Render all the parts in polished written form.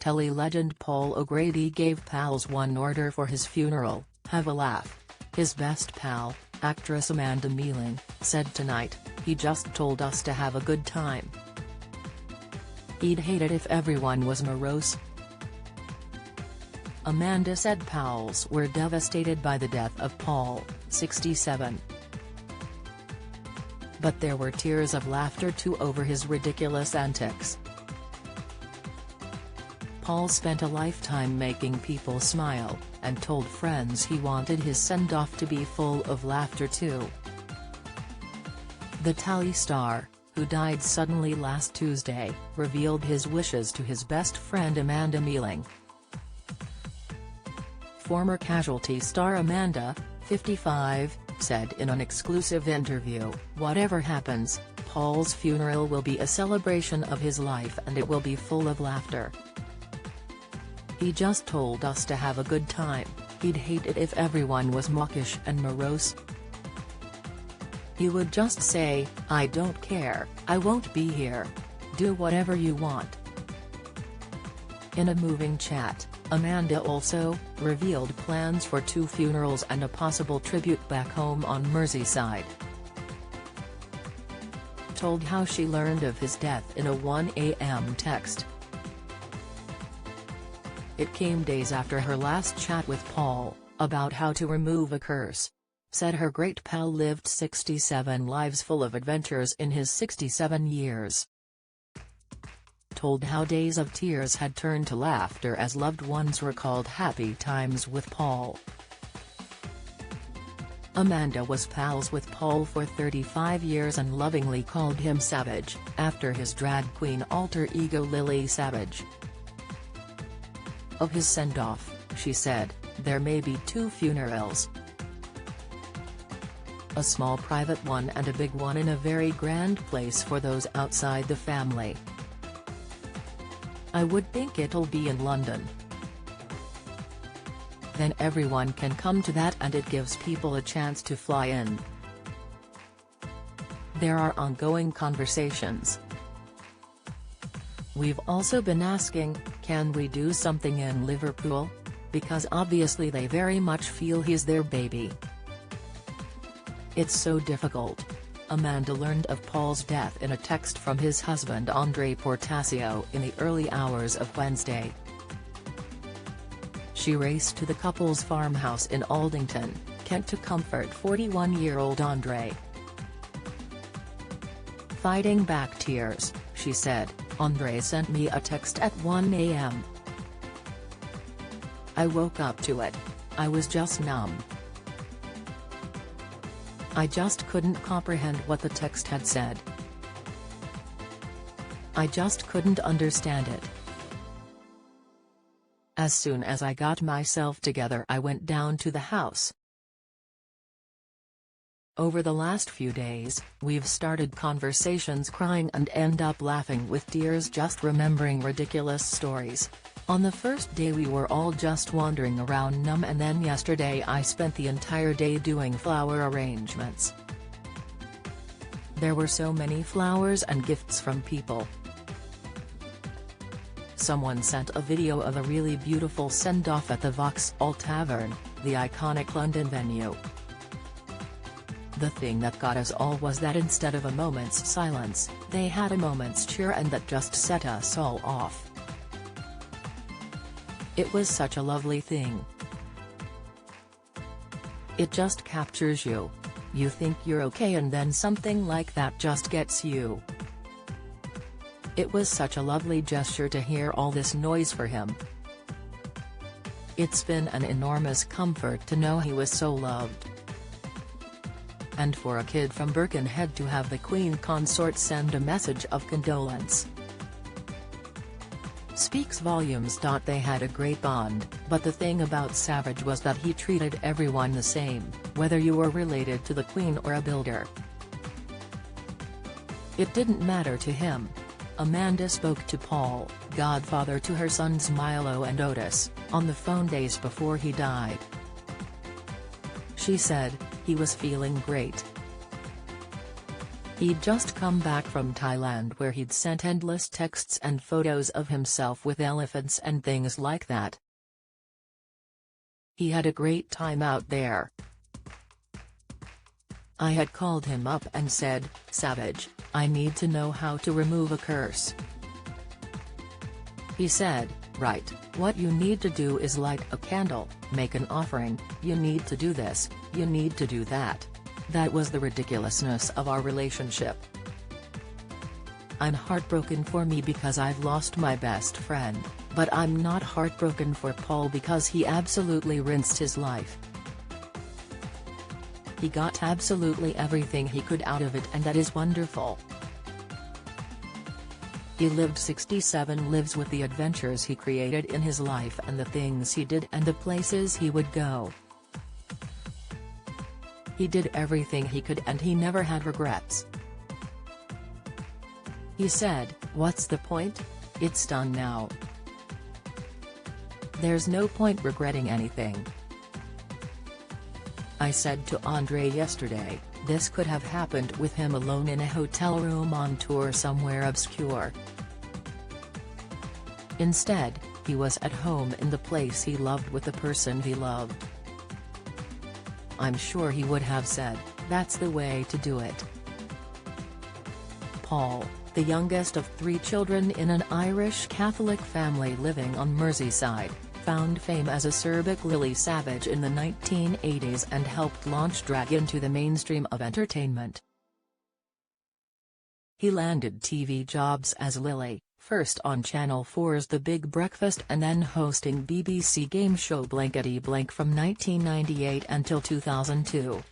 Telly legend Paul O'Grady gave pals one order for his funeral: have a laugh. His best pal, actress Amanda Mealing, said tonight, "He just told us to have a good time. He'd hate it if everyone was morose." Amanda said pals were devastated by the death of Paul, 67. But there were tears of laughter too over his ridiculous antics. Paul spent a lifetime making people smile, and told friends he wanted his send-off to be full of laughter too. The Telly star, who died suddenly last Tuesday, revealed his wishes to his best friend Amanda Mealing. Former Casualty star Amanda, 55, said in an exclusive interview, "Whatever happens, Paul's funeral will be a celebration of his life and it will be full of laughter. He just told us to have a good time. He'd hate it if everyone was mawkish and morose. He would just say, 'I don't care, I won't be here. Do whatever you want.'" In a moving chat, Amanda also revealed plans for 2 funerals and a possible tribute back home on Merseyside. Told how she learned of his death in a 1 a.m. text. It came days after her last chat with Paul, about how to remove a curse. Said her great pal lived 67 lives full of adventures in his 67 years. Told how days of tears had turned to laughter as loved ones recalled happy times with Paul. Amanda was pals with Paul for 35 years and lovingly called him Savage, after his drag queen alter ego Lily Savage. Of his send-off, she said, "There may be 2 funerals. A small private one and a big one in a very grand place for those outside the family. I would think it'll be in London. Then everyone can come to that and it gives people a chance to fly in." There are ongoing conversations. "We've also been asking, can we do something in Liverpool? Because obviously they very much feel he's their baby. It's so difficult." Amanda learned of Paul's death in a text from his husband Andre Portasio in the early hours of Wednesday. She raced to the couple's farmhouse in Aldington, Kent to comfort 41-year-old Andre. Fighting back tears, she said, "Andre sent me a text at 1 a.m. I woke up to it. I was just numb. I just couldn't comprehend what the text had said. I just couldn't understand it. As soon as I got myself together I went down to the house. Over the last few days, we've started conversations crying and end up laughing with tears just remembering ridiculous stories. On the first day we were all just wandering around numb, and then yesterday I spent the entire day doing flower arrangements. There were so many flowers and gifts from people. Someone sent a video of a really beautiful send-off at the Vauxhall Tavern, the iconic London venue. The thing that got us all was that instead of a moment's silence, they had a moment's cheer, and that just set us all off. It was such a lovely thing. It just captures you. You think you're okay and then something like that just gets you. It was such a lovely gesture to hear all this noise for him. It's been an enormous comfort to know he was so loved. And for a kid from Birkenhead to have the Queen Consort send a message of condolence speaks volumes. They had a great bond, but the thing about Savage was that he treated everyone the same, whether you were related to the Queen or a builder. It didn't matter to him. Amanda spoke to Paul, godfather to her sons Milo and Otis, on the phone days before he died. She said, "He was feeling great. He'd just come back from Thailand where he'd sent endless texts and photos of himself with elephants and things like that. He had a great time out there. I had called him up and said, "Savage, I need to know how to remove a curse." He said, "Right, what you need to do is light a candle, make an offering, you need to do this, you need to do that." That was the ridiculousness of our relationship. I'm heartbroken for me because I've lost my best friend, but I'm not heartbroken for Paul because he absolutely rinsed his life. He got absolutely everything he could out of it, and that is wonderful. He lived 67 lives with the adventures he created in his life and the things he did and the places he would go. He did everything he could and he never had regrets. He said, "What's the point? It's done now. There's no point regretting anything." I said to Andre yesterday, this could have happened with him alone in a hotel room on tour somewhere obscure. Instead, he was at home in the place he loved with the person he loved. I'm sure he would have said, "That's the way to do it." Paul, the youngest of 3 children in an Irish Catholic family living on Merseyside, found fame as Acerbic Lily Savage in the 1980s and helped launch drag into the mainstream of entertainment. He landed TV jobs as Lily, first on Channel 4's The Big Breakfast and then hosting BBC game show Blankety Blank from 1998 until 2002.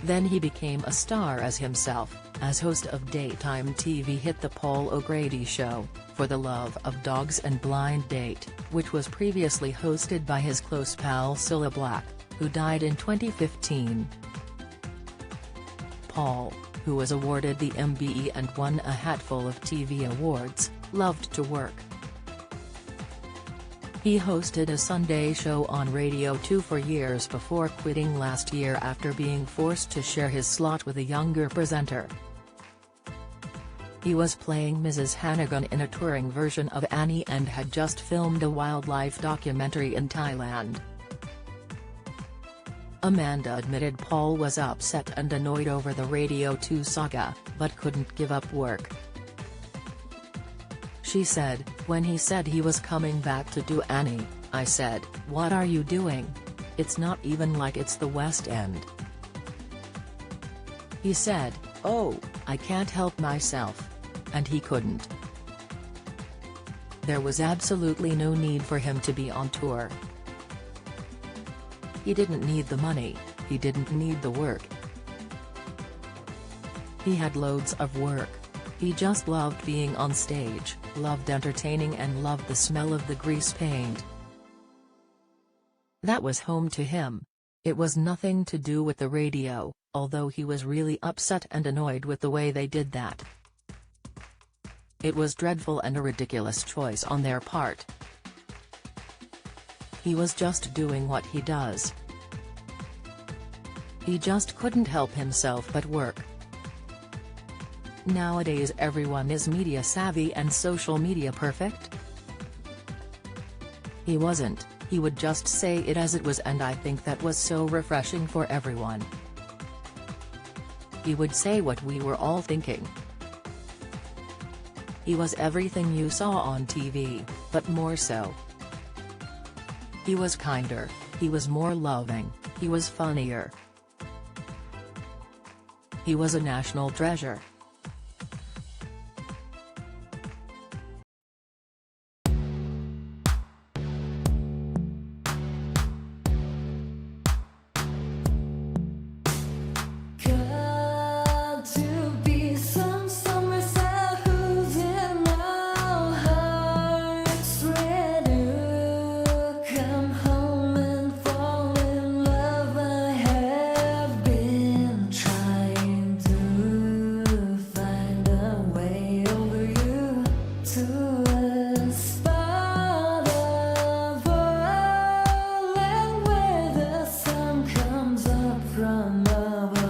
Then he became a star as himself, as host of daytime TV hit The Paul O'Grady Show, For the Love of Dogs and Blind Date, which was previously hosted by his close pal Cilla Black, who died in 2015. Paul, who was awarded the MBE and won a hatful of TV awards, loved to work. He hosted a Sunday show on Radio 2 for years before quitting last year after being forced to share his slot with a younger presenter. He was playing Mrs. Hannigan in a touring version of Annie and had just filmed a wildlife documentary in Thailand. Amanda admitted Paul was upset and annoyed over the Radio 2 saga, but couldn't give up work. She said, "When he said he was coming back to do Annie, I said, 'What are you doing? It's not even like it's the West End.' He said, 'Oh, I can't help myself.' And he couldn't. There was absolutely no need for him to be on tour. He didn't need the money, he didn't need the work. He had loads of work. He just loved being on stage, loved entertaining and loved the smell of the grease paint. That was home to him. It was nothing to do with the radio, although he was really upset and annoyed with the way they did that. It was dreadful and a ridiculous choice on their part. He was just doing what he does. He just couldn't help himself but work. Nowadays everyone is media savvy and social media perfect. He wasn't, he would just say it as it was, and I think that was so refreshing for everyone. He would say what we were all thinking. He was everything you saw on TV, but more so. He was kinder, he was more loving, he was funnier. He was a national treasure. From above.